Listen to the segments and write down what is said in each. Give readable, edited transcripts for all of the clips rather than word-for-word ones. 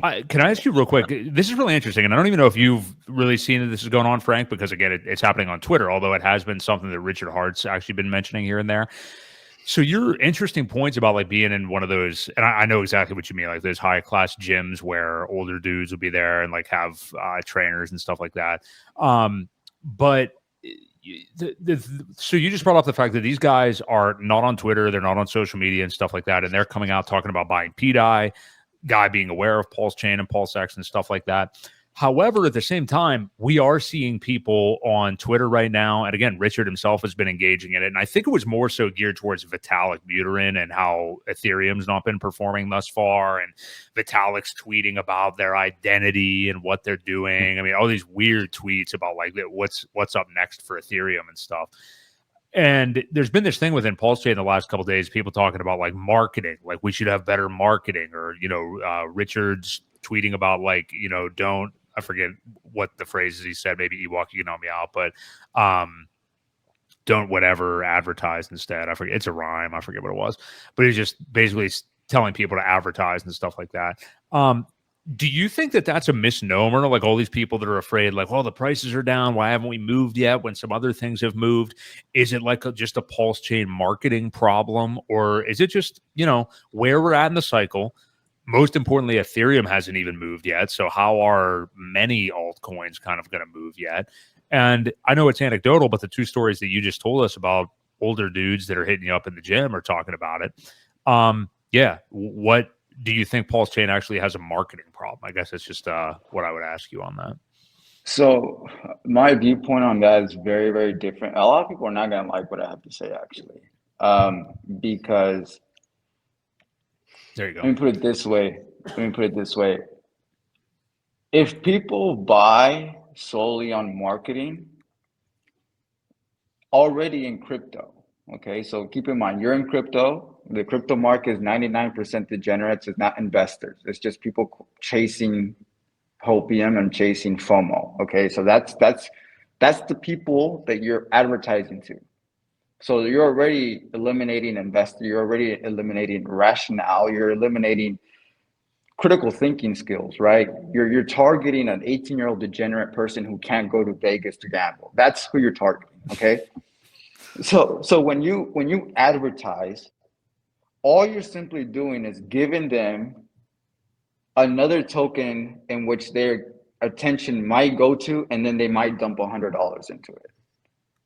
Can I ask you real quick? This is really interesting, and I don't even know if you've really seen that this is going on, Frank, because again, it's happening on Twitter, although it has been something that Richard Hart's actually been mentioning here and there. So your interesting points about like being in one of those, and I know exactly what you mean, like those high class gyms where older dudes will be there and like have trainers and stuff like that. But so you just brought up the fact that these guys are not on Twitter, they're not on social media and stuff like that, and they're coming out talking about buying PDI, guy being aware of PulseChain and PulseX and stuff like that. However, at the same time, we are seeing people on Twitter right now, and again, Richard himself has been engaging in it, and I think it was more so geared towards Vitalik Buterin and how Ethereum's not been performing thus far, and Vitalik's tweeting about their identity and what they're doing. I mean, all these weird tweets about like what's up next for Ethereum and stuff. And there's been this thing within PulseChain the last couple of days, people talking about like marketing, like we should have better marketing, or Richard's tweeting about like don't. I forget what the phrases he said. Maybe Ewok, you can help me out, but don't whatever advertise instead. I forget. It's a rhyme. I forget what it was, but he's just basically telling people to advertise and stuff like that. Do you think that that's a misnomer? Like all these people that are afraid, like, well, the prices are down. Why haven't we moved yet when some other things have moved? Is it like just a PulseChain marketing problem? Or is it just, where we're at in the cycle? Most importantly, Ethereum hasn't even moved yet. So how are many altcoins kind of going to move yet? And I know it's anecdotal, but the two stories that you just told us about older dudes that are hitting you up in the gym are talking about it. What do you think PulseChain actually has a marketing problem? I guess it's just what I would ask you on that. So my viewpoint on that is very, very different. A lot of people are not going to like what I have to say, actually, because there you go. Let me put it this way. If people buy solely on marketing, already in crypto, okay? So keep in mind, you're in crypto. The crypto market is 99% degenerates. It's not investors. It's just people chasing hopium and chasing FOMO, okay? So that's the people that you're advertising to. So you're already eliminating investor, you're already eliminating rationale, you're eliminating critical thinking skills, right? You're targeting an 18-year-old degenerate person who can't go to Vegas to gamble. That's who you're targeting, okay? So when you advertise, all you're simply doing is giving them another token in which their attention might go to, and then they might dump $100 into it.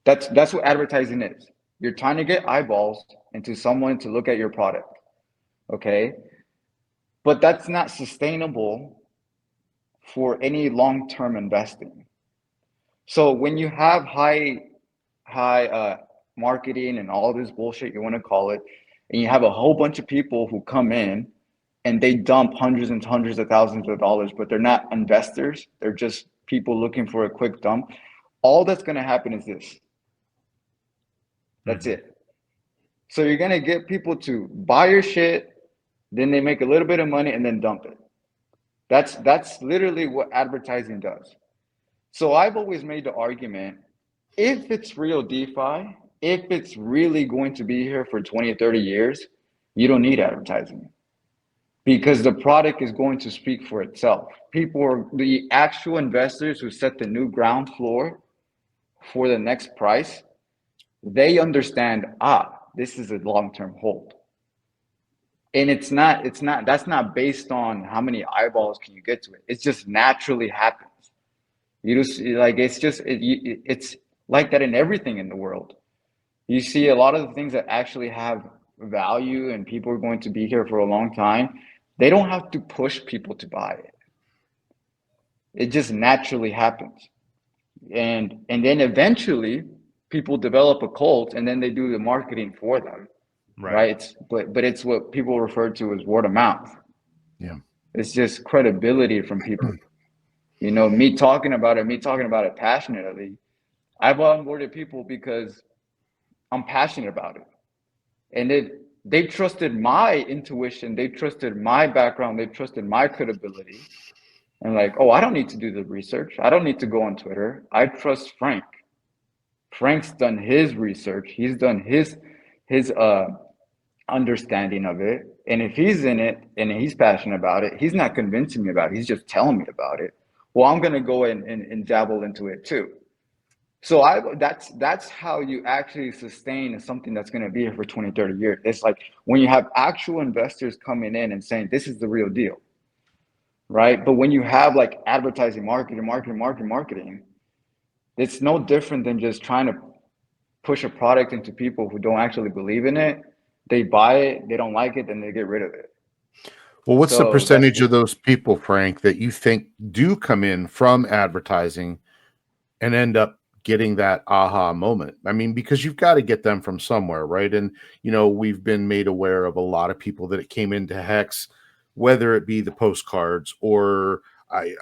That's what advertising is. You're trying to get eyeballs into someone to look at your product, okay? But that's not sustainable for any long-term investing. So when you have high marketing and all this bullshit you want to call it, and you have a whole bunch of people who come in and they dump hundreds and hundreds of thousands of dollars, but they're not investors, they're just people looking for a quick dump, all that's going to happen is this. That's it. So you're going to get people to buy your shit, then they make a little bit of money and then dump it. That's literally what advertising does. So I've always made the argument, if it's real DeFi, if it's really going to be here for 20 or 30 years, you don't need advertising because the product is going to speak for itself. People are the actual investors who set the new ground floor for the next price. They understand, this is a long-term hold. And that's not based on how many eyeballs can you get to it. It just naturally happens. It's like that in everything in the world. You see a lot of the things that actually have value and people are going to be here for a long time. They don't have to push people to buy it. It just naturally happens. And then eventually people develop a cult and then they do the marketing for them. Right. But it's what people refer to as word of mouth. Yeah. It's just credibility from people. Me talking about it passionately. I've onboarded people because I'm passionate about it. And they trusted my intuition, they trusted my background, they trusted my credibility. And like, I don't need to do the research. I don't need to go on Twitter. I trust Frank. Frank's done his research. He's done his understanding of it. And if he's in it and he's passionate about it, he's not convincing me about it. He's just telling me about it. Well, I'm going to go and dabble into it too. So that's how you actually sustain something that's going to be here for 20, 30 years. It's like when you have actual investors coming in and saying, this is the real deal, right? But when you have like advertising, marketing, it's no different than just trying to push a product into people who don't actually believe in it. They buy it, they don't like it, then they get rid of it. Well, what's the So percentage of those people, Frank, that you think do come in from advertising and end up getting that aha moment? I mean, because you've got to get them from somewhere, right? And, you know, we've been made aware of a lot of people that it came into Hex, whether it be the postcards or I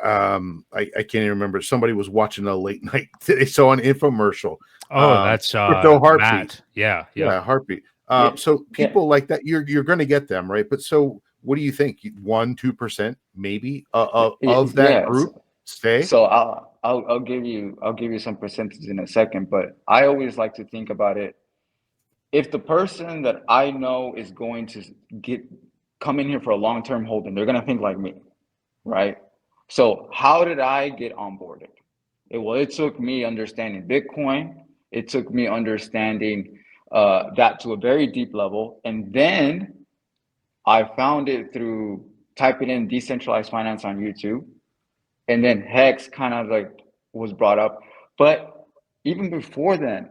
can't even remember. Somebody was watching a late night. They saw an infomercial. Oh, that's Crypto Heartbeat. Matt. Yeah. Heartbeat. Yeah, So people like that, you're going to get them, right? But so what do you think? 1-2% maybe of that group stay? So I'll give you some percentage in a second, but I always like to think about it. If the person that I know is going to come in here for a long-term holding, they're going to think like me, right? So how did I get onboarded? It took me understanding Bitcoin. It took me understanding that to a very deep level. And then I found it through typing in decentralized finance on YouTube. And then Hex kind of like was brought up. But even before then,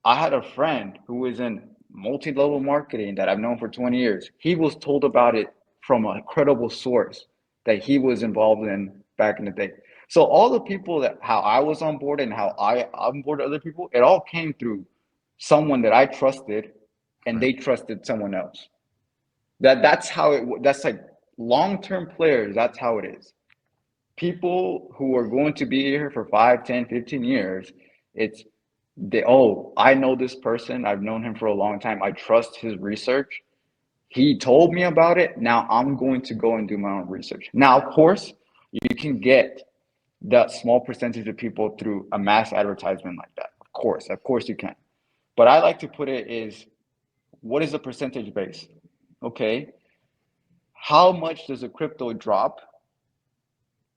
I had a friend who was in multi-level marketing that I've known for 20 years. He was told about it from a credible source that he was involved in back in the day. So all the people that how I was on board and how I onboarded other people, it all came through someone that I trusted and they trusted someone else. That's how that's like long-term players, that's how it is. People who are going to be here for 5, 10, 15 years, I know this person, I've known him for a long time, I trust his research. He told me about it. Now I'm going to go and do my own research. Now, of course, you can get that small percentage of people through a mass advertisement like that. Of course you can. But I like to put it is, what is the percentage base? Okay, how much does a crypto drop?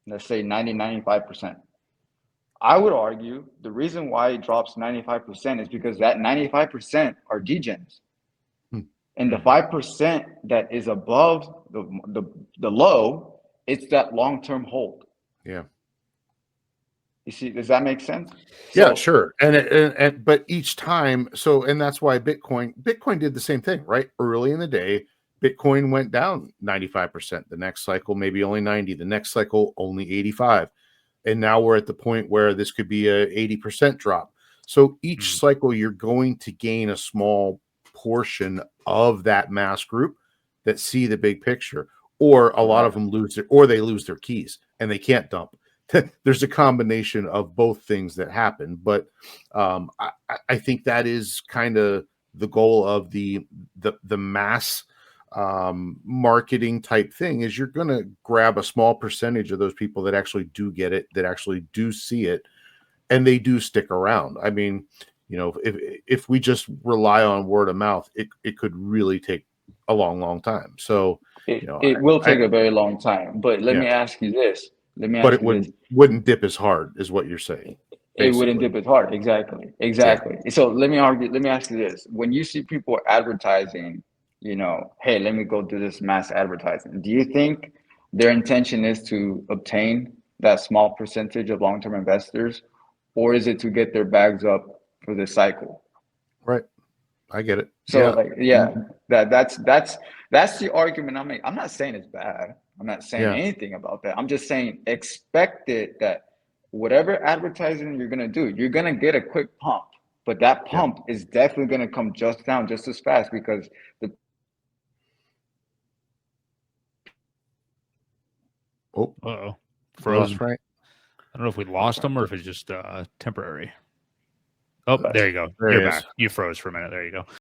Let's say 90, 95%. I would argue the reason why it drops 95% is because that 95% are degens. And the 5% that is above the low, it's that long-term hold. Yeah. You see, does that make sense? Yeah, sure. And but each time, and that's why Bitcoin did the same thing, right? Early in the day, Bitcoin went down 95%. The next cycle, maybe only 90. The next cycle, only 85. And now we're at the point where this could be a 80% drop. So each cycle, you're going to gain a small portion of that mass group that see the big picture, or a lot of them lose their keys and they can't dump. There's a combination of both things that happen, but I think that is kind of the goal of the mass marketing type thing. Is you're going to grab a small percentage of those people that actually do get it, that actually do see it, and they do stick around. I mean, you know, if we just rely on word of mouth, it could really take a long time. So it will take a very long time. But let me ask you this. But it wouldn't dip as hard, is what you're saying. Basically. It wouldn't dip as hard. Exactly. Yeah. So let me ask you this. When you see people advertising, you know, hey, let me go do this mass advertising. Do you think their intention is to obtain that small percentage of long-term investors, or is it to get their bags up for the cycle? Right. I get it. So that's the argument I'm making. I'm not saying it's bad. I'm not saying anything about that. I'm just saying expect it that whatever advertising you're gonna do, you're gonna get a quick pump, but that pump is definitely gonna come just as fast because the frozen. Right. I don't know if we lost him or if it's just temporary. Oh, there you go. You're back. You froze for a minute. There you go.